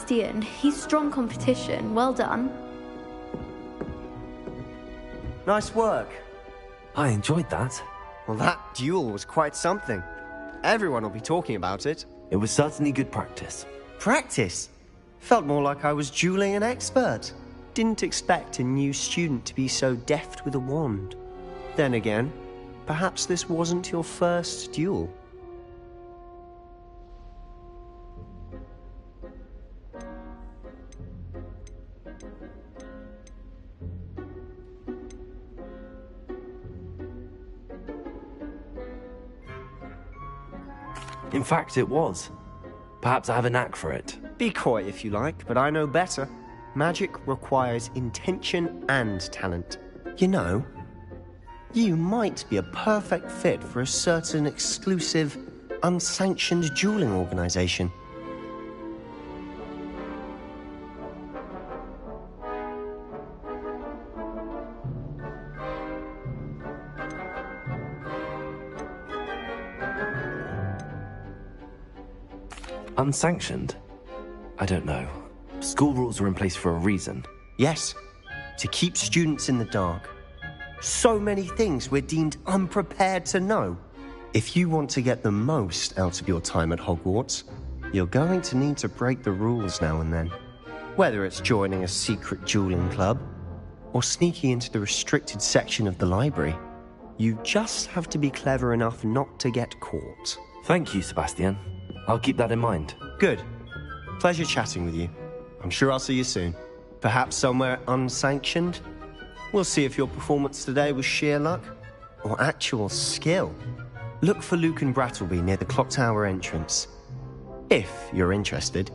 Sebastian. He's strong competition. Well done. Nice work. I enjoyed that. Well, that duel was quite something. Everyone will be talking about it. It was certainly good practice. Practice? Felt more like I was dueling an expert. Didn't expect a new student to be so deft with a wand. Then again, perhaps this wasn't your first duel. In fact, it was. Perhaps I have a knack for it. Be coy if you like, but I know better. Magic requires intention and talent. You know, you might be a perfect fit for a certain exclusive, unsanctioned dueling organization. Unsanctioned? I don't know. School rules are in place for a reason. Yes, to keep students in the dark. So many things we're deemed unprepared to know. If you want to get the most out of your time at Hogwarts, you're going to need to break the rules now and then. Whether it's joining a secret dueling club, or sneaking into the restricted section of the library, you just have to be clever enough not to get caught. Thank you, Sebastian. I'll keep that in mind. Good. Pleasure chatting with you. I'm sure I'll see you soon. Perhaps somewhere unsanctioned? We'll see if your performance today was sheer luck or actual skill. Look for Luke and Brattleby near the clock tower entrance, if you're interested.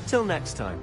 Till next time.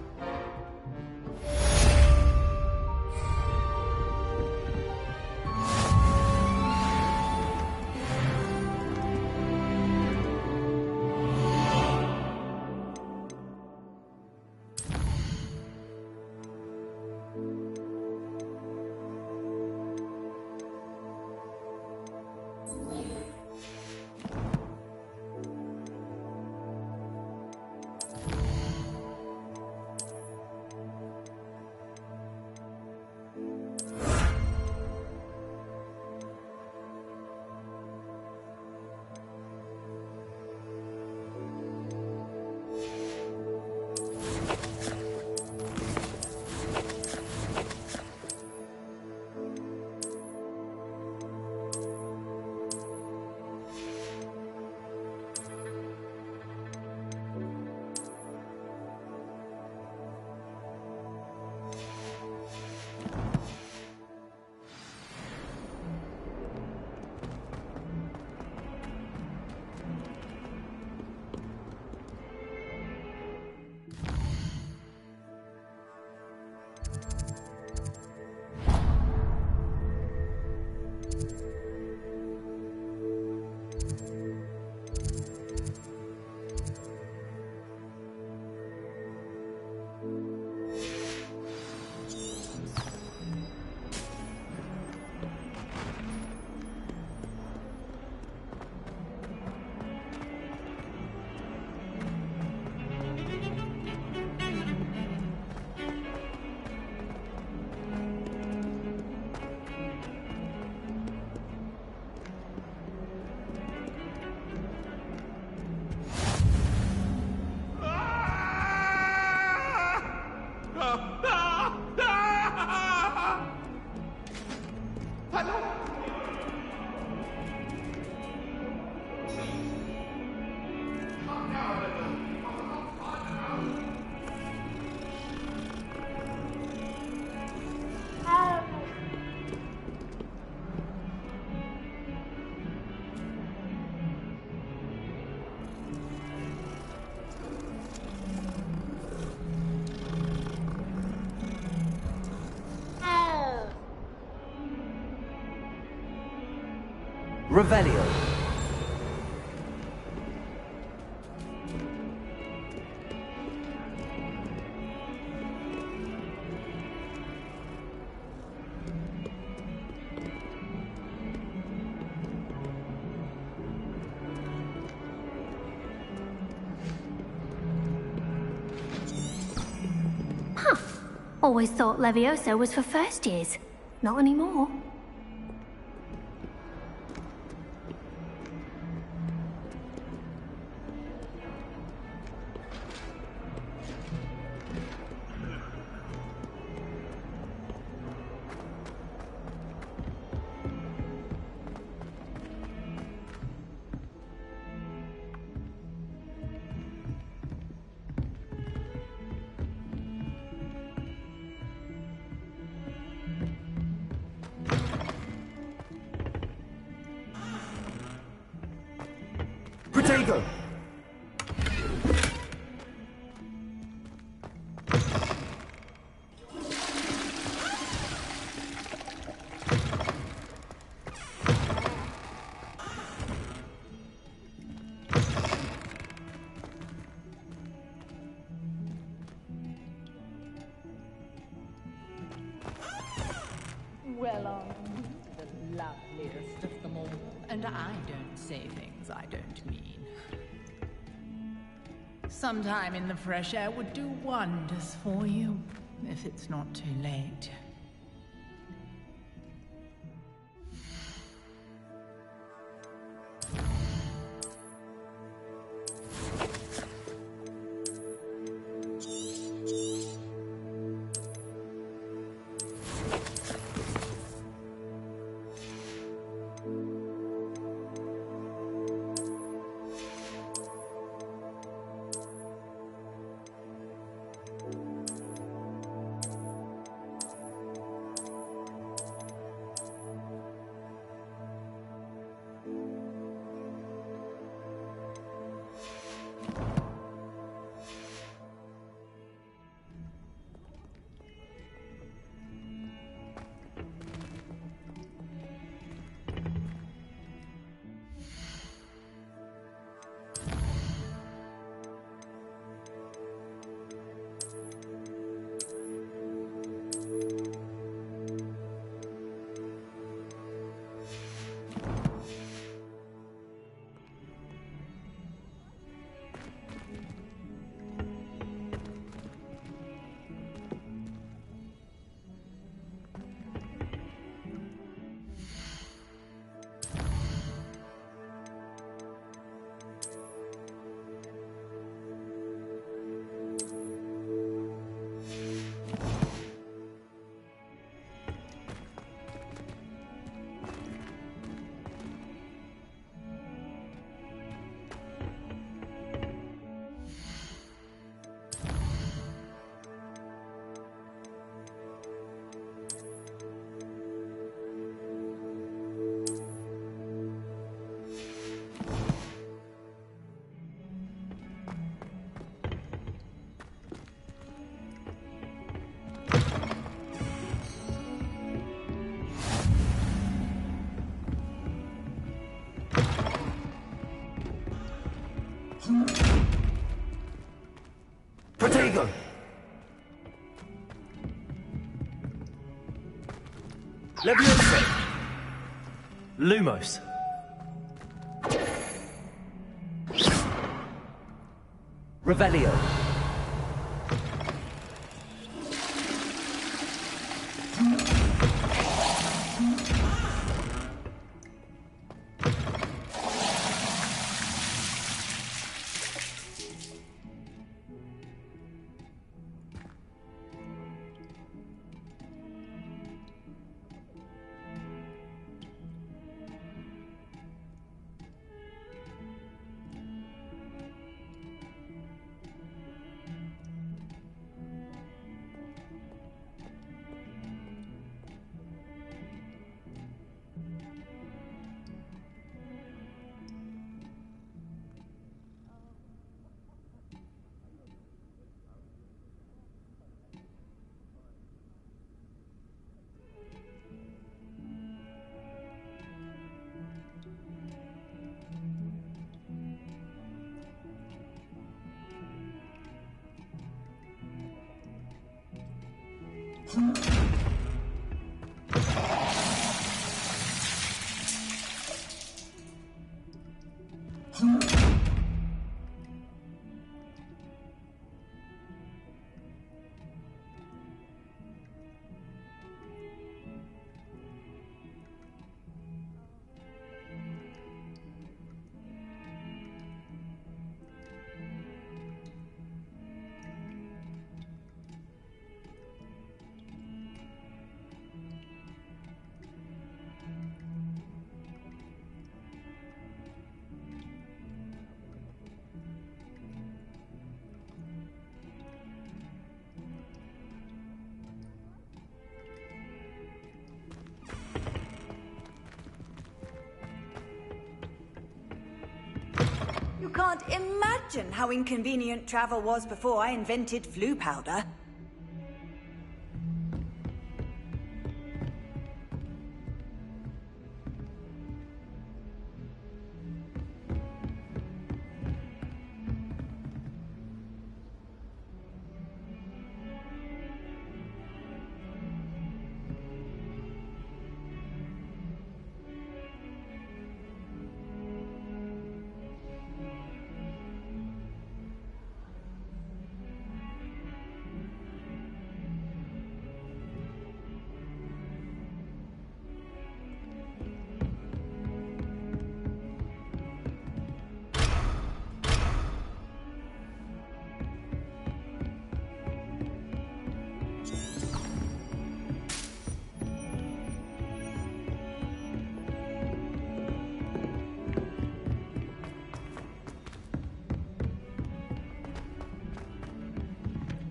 Revelio. Always thought Levioso was for first years. Not anymore. Protego! Well, aren't we the loveliest of them all? And I don't say things I don't mean. Sometime in the fresh air would do wonders for you, if it's not too late. Protego! Leviosa! Lumos! Revelio! can't imagine how inconvenient travel was before I invented flu powder.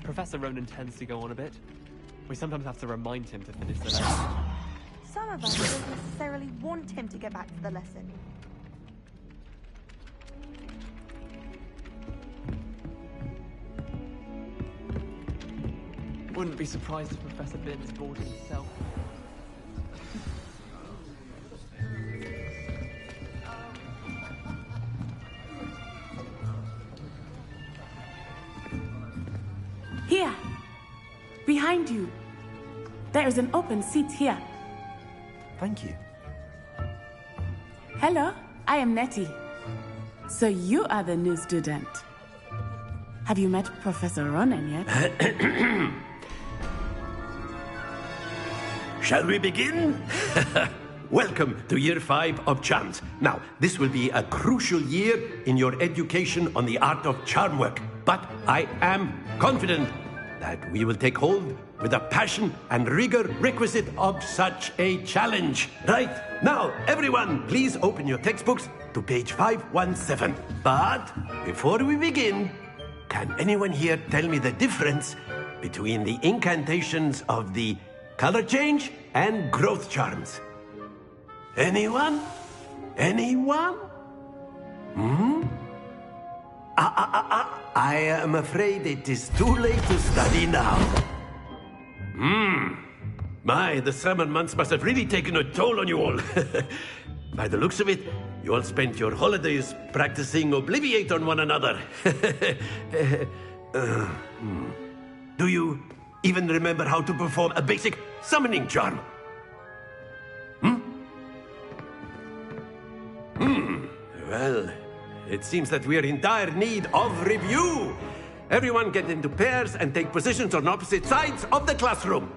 Professor Ronan tends to go on a bit. We sometimes have to remind him to finish the lesson. Some of us don't necessarily want him to get back to the lesson. Wouldn't be surprised if Professor Binns bored himself. Here! Behind you! There is an open seat here. Thank you. Hello, I am Nettie. So you are the new student. Have you met Professor Ronan yet? Shall we begin? Welcome to Year 5 of Charms. Now, this will be a crucial year in your education on the art of charm work. But I am confident that we will take hold with the passion and rigor requisite of such a challenge. Right, now, everyone, please open your textbooks to page 517. But before we begin, can anyone here tell me the difference between the incantations of the color change and growth charms? Anyone? Anyone? I am afraid it is too late to study now. My, the summer months must have really taken a toll on you all. By the looks of it, you all spent your holidays practicing Obliviate on one another. Do you even remember how to perform a basic summoning charm? Well, it seems that we are in dire need of review. Everyone get into pairs and take positions on opposite sides of the classroom.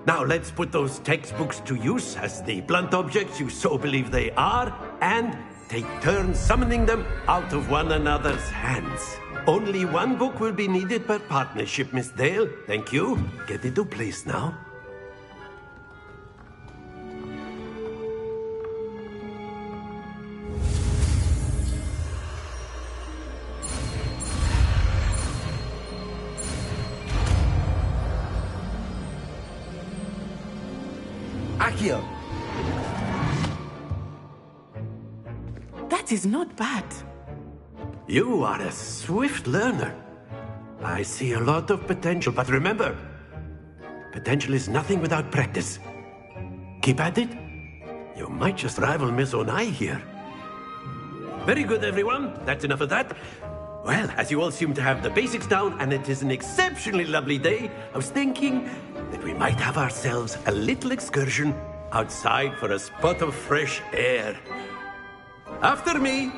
Now let's put those textbooks to use as the blunt objects you so believe they are, and take turns summoning them out of one another's hands. Only one book will be needed per partnership, Miss Dale. Thank you. Get into place now. Accio! That is not bad. You are a swift learner. I see a lot of potential, but remember, potential is nothing without practice. Keep at it. You might just rival Miss Onai here. Very good, everyone. That's enough of that. Well, as you all seem to have the basics down, and it is an exceptionally lovely day, I was thinking that we might have ourselves a little excursion outside for a spot of fresh air. After me.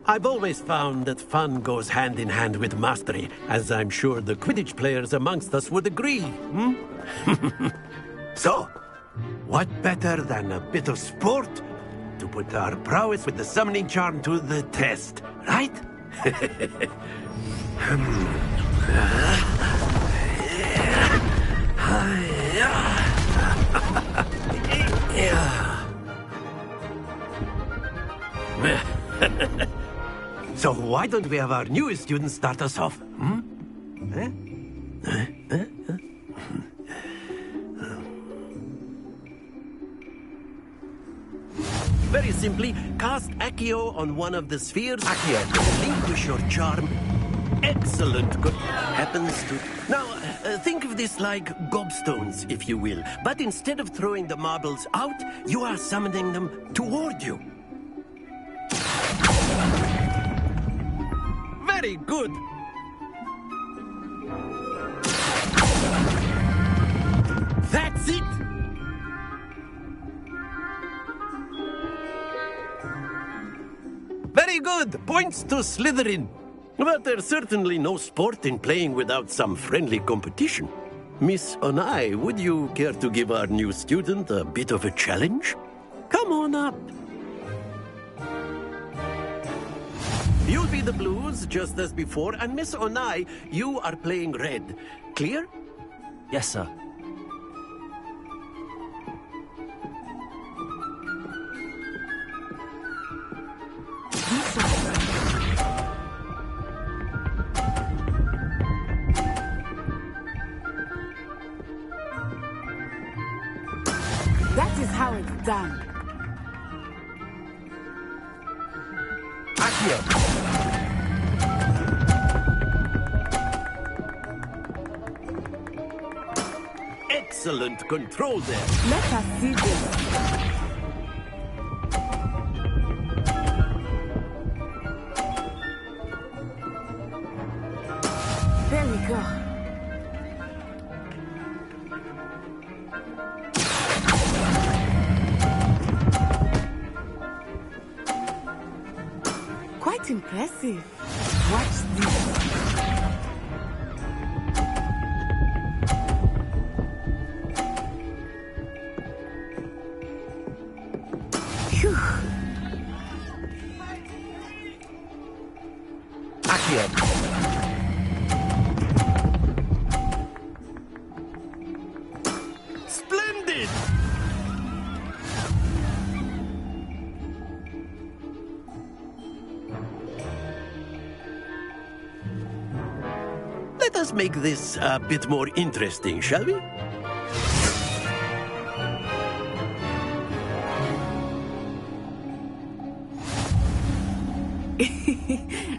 I've always found that fun goes hand in hand with mastery, as I'm sure the Quidditch players amongst us would agree. So, what better than a bit of sport to put our prowess with the summoning charm to the test, right? So why why don't we have our newest student start us off? Very simply, cast Accio on one of the spheres. Accio, relinquish your charm. Excellent. Good. Happens to... Now, think of this like gobstones, if you will. But instead of throwing the marbles out, you are summoning them toward you. Very good. That's it. Very good. Points to Slytherin. But there's certainly no sport in playing without some friendly competition. Miss Onai, would you care to give our new student a bit of a challenge? Come on up. You'll be the blues, just as before, and Miss Onai, you are playing red. Clear? Yes, sir. That is how it's done. Accio. Excellent control there. Let us see this. There we go. Quite impressive. Watch this. Phew. Accio. Splendid! Let us make this a bit more interesting, shall we?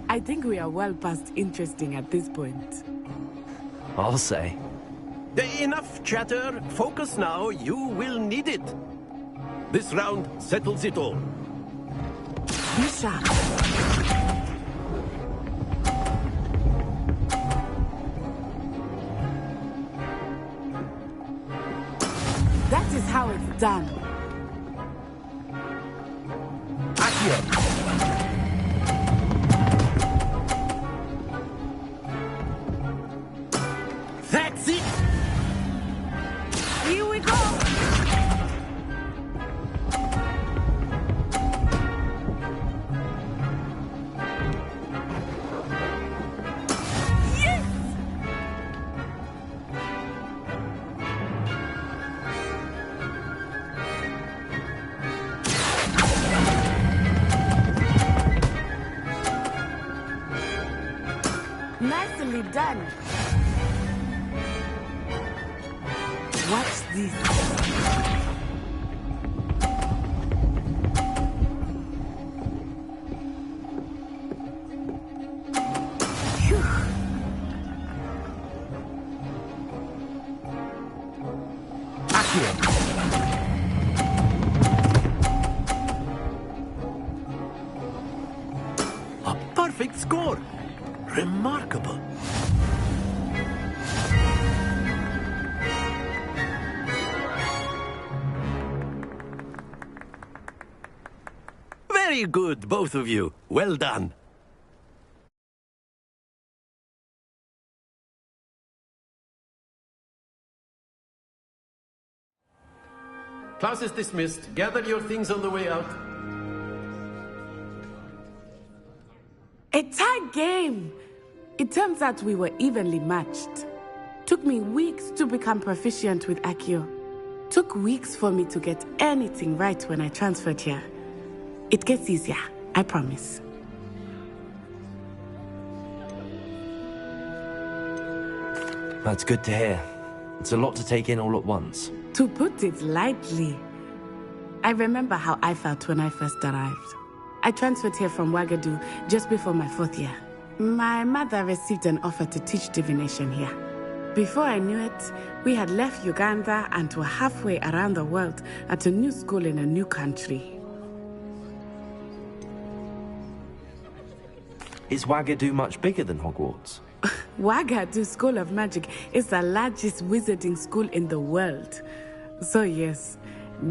I think we are well past interesting at this point. I'll say. Enough chatter. Focus now. You will need it. This round settles it all. Be sharp. That is how it's done. Accio. That's it. Here we go. Yes! Nicely done. Watch this. Phew. Accio. A perfect score. Remarkable. Very good, both of you. Well done. Class is dismissed. Gather your things on the way out. A tie game! It turns out we were evenly matched. Took me weeks to become proficient with Accio. Took weeks for me to get anything right when I transferred here. It gets easier, I promise. That's good to hear. It's a lot to take in all at once. To put it lightly, I remember how I felt when I first arrived. I transferred here from Wagadu just before my 4th year. My mother received an offer to teach divination here. Before I knew it, we had left Uganda and were halfway around the world at a new school in a new country. Is Wagadu much bigger than Hogwarts? Wagadu School of Magic is the largest wizarding school in the world. So yes,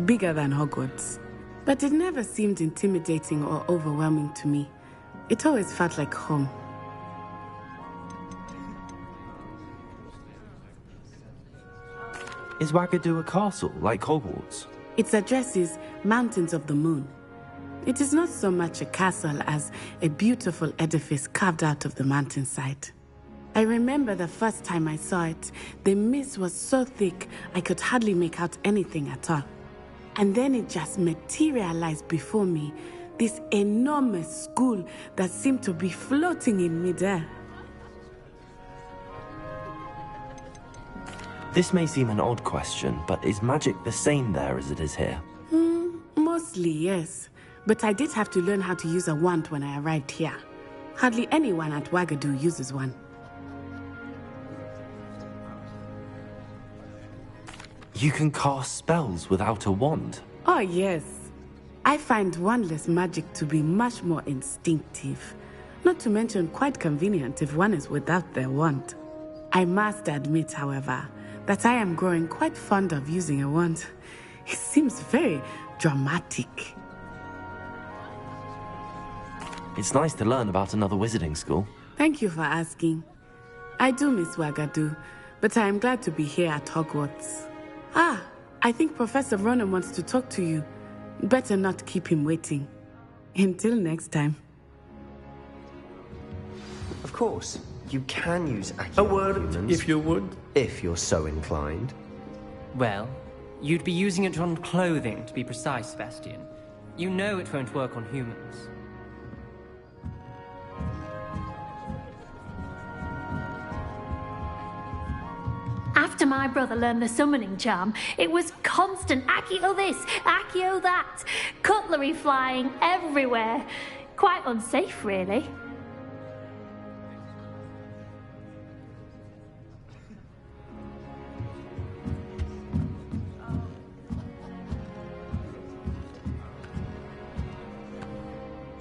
bigger than Hogwarts. But it never seemed intimidating or overwhelming to me. It always felt like home. Is Wagadu a castle, like Hogwarts? Its address is Mountains of the Moon. It is not so much a castle as a beautiful edifice carved out of the mountainside. I remember the first time I saw it, the mist was so thick I could hardly make out anything at all. And then it just materialized before me, this enormous school that seemed to be floating in midair. This may seem an odd question, but is magic the same there as it is here? Mostly, yes. But I did have to learn how to use a wand when I arrived here. Hardly anyone at Wagadu uses one. You can cast spells without a wand? Oh, yes. I find wandless magic to be much more instinctive. Not to mention quite convenient if one is without their wand. I must admit, however, that I am growing quite fond of using a wand. It seems very dramatic. It's nice to learn about another wizarding school. Thank you for asking. I do miss Wagadu, but I am glad to be here at Hogwarts. I think Professor Ronan wants to talk to you. Better not keep him waiting. Until next time. Of course, you can use A word, humans, if you would. if you're so inclined. Well, you'd be using it on clothing, to be precise, Sebastian. You know it won't work on humans. After my brother learned the summoning charm, it was constant Accio this, Accio that, cutlery flying everywhere. Quite unsafe, really.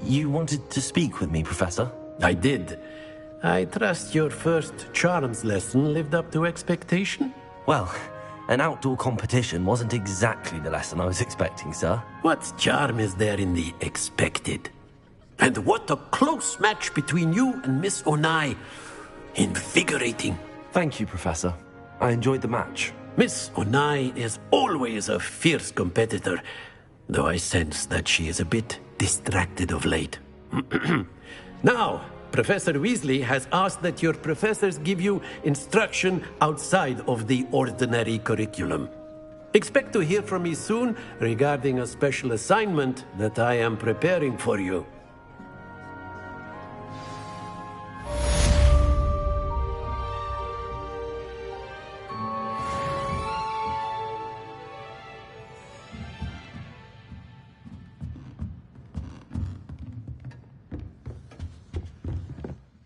You wanted to speak with me, Professor? I did. I trust your first charms lesson lived up to expectation? Well, an outdoor competition wasn't exactly the lesson I was expecting, sir. What charm is there in the expected? And what a close match between you and Miss Onai. Invigorating. Thank you, Professor. I enjoyed the match. Miss Onai is always a fierce competitor, though I sense that she is a bit distracted of late. Now, Professor Weasley has asked that your professors give you instruction outside of the ordinary curriculum. Expect to hear from me soon regarding a special assignment that I am preparing for you.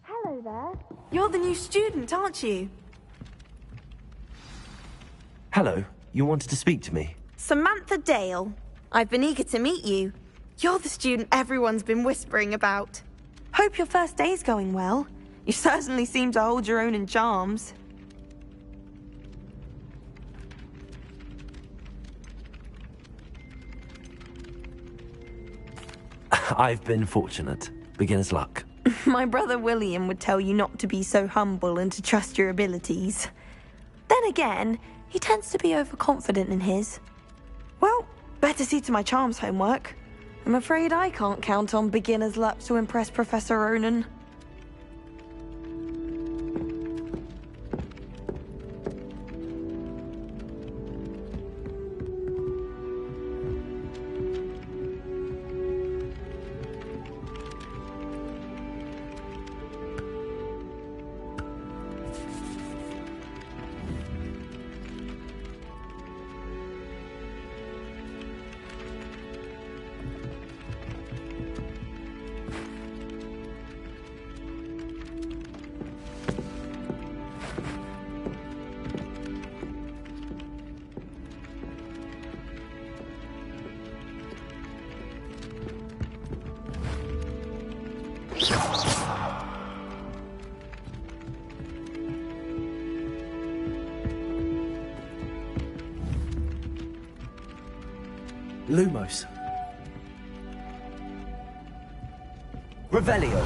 Hello there. You're the new student, aren't you? Hello. You wanted to speak to me? Samantha Dale. I've been eager to meet you. You're the student everyone's been whispering about. Hope your first day's going well. You certainly seem to hold your own in charms. I've been fortunate. Beginner's luck. My brother William would tell you not to be so humble and to trust your abilities. Then again, he tends to be overconfident in his. Well, better see to my charms homework. I'm afraid I can't count on beginner's luck to impress Professor Ronan. Lumos. Revelio.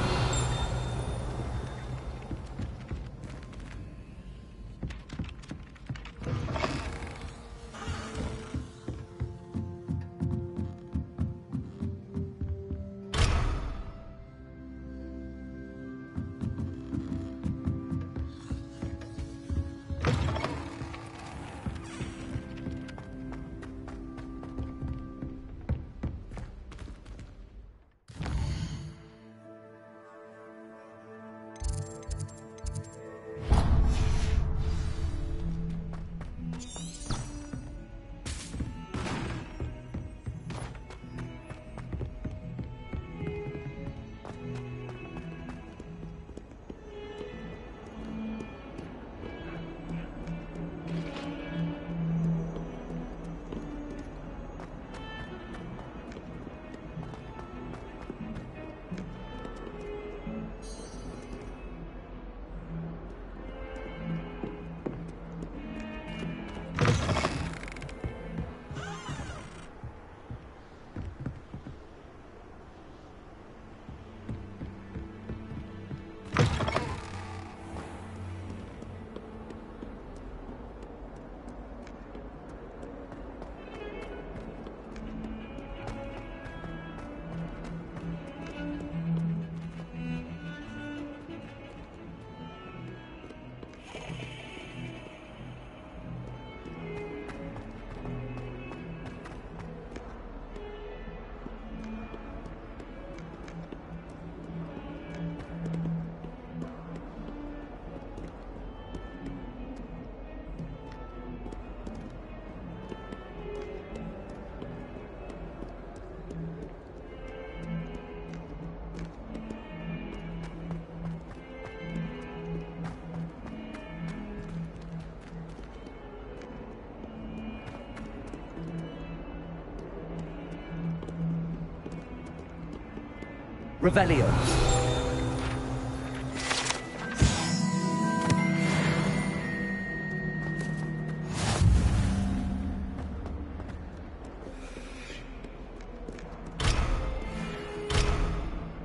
Revelio.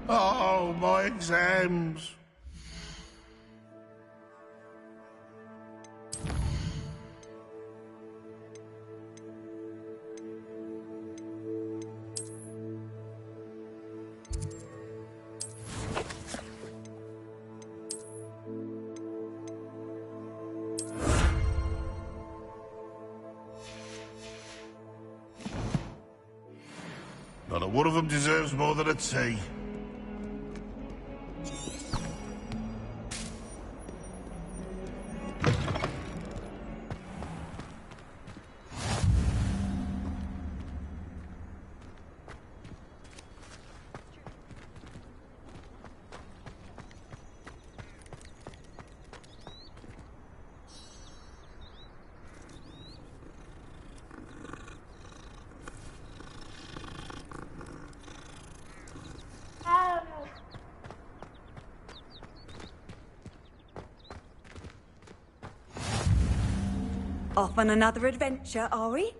Oh, my exams. Not a one of them deserves more than a tea. Off on another adventure, are we?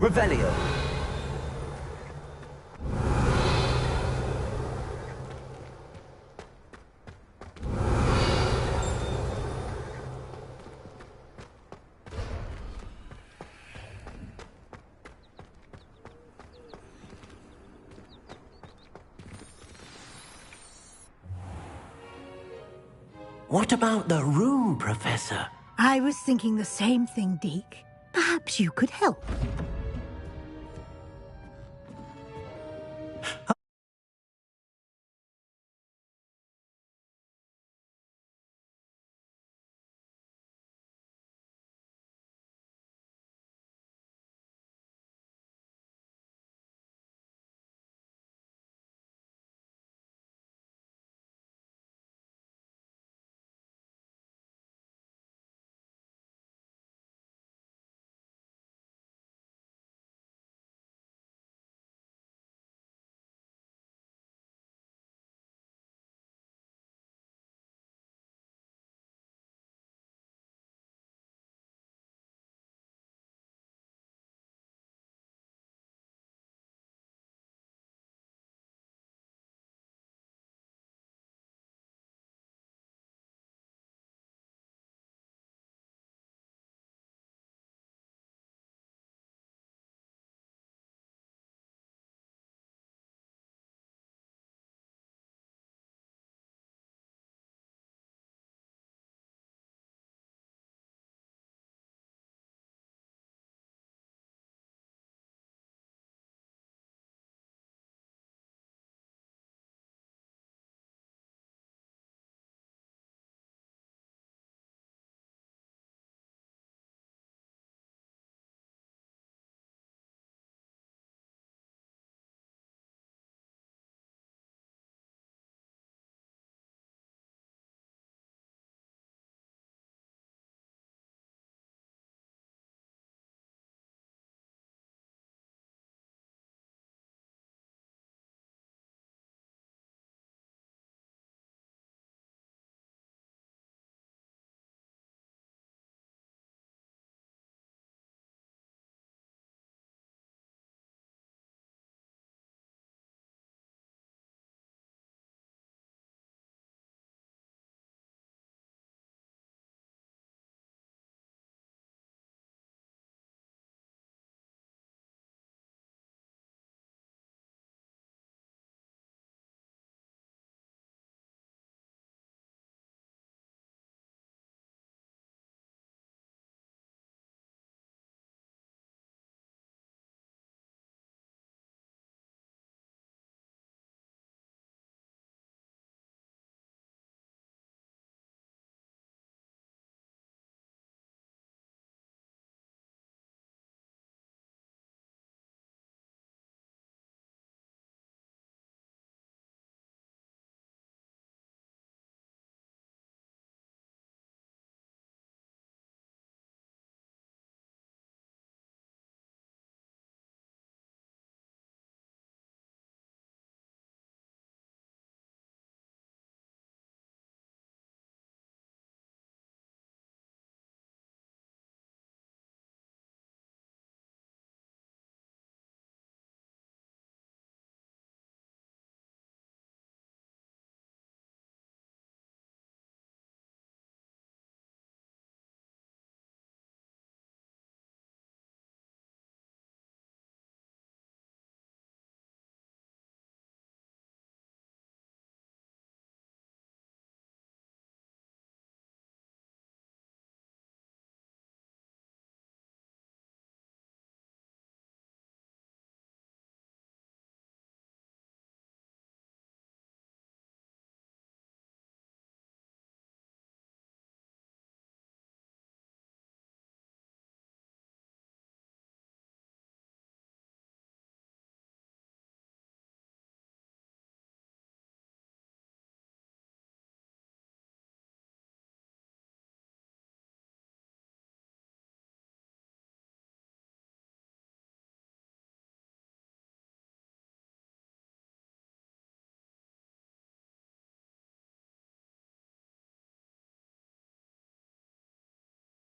Revelio. What about the room, Professor? I was thinking the same thing, Deke. Perhaps you could help.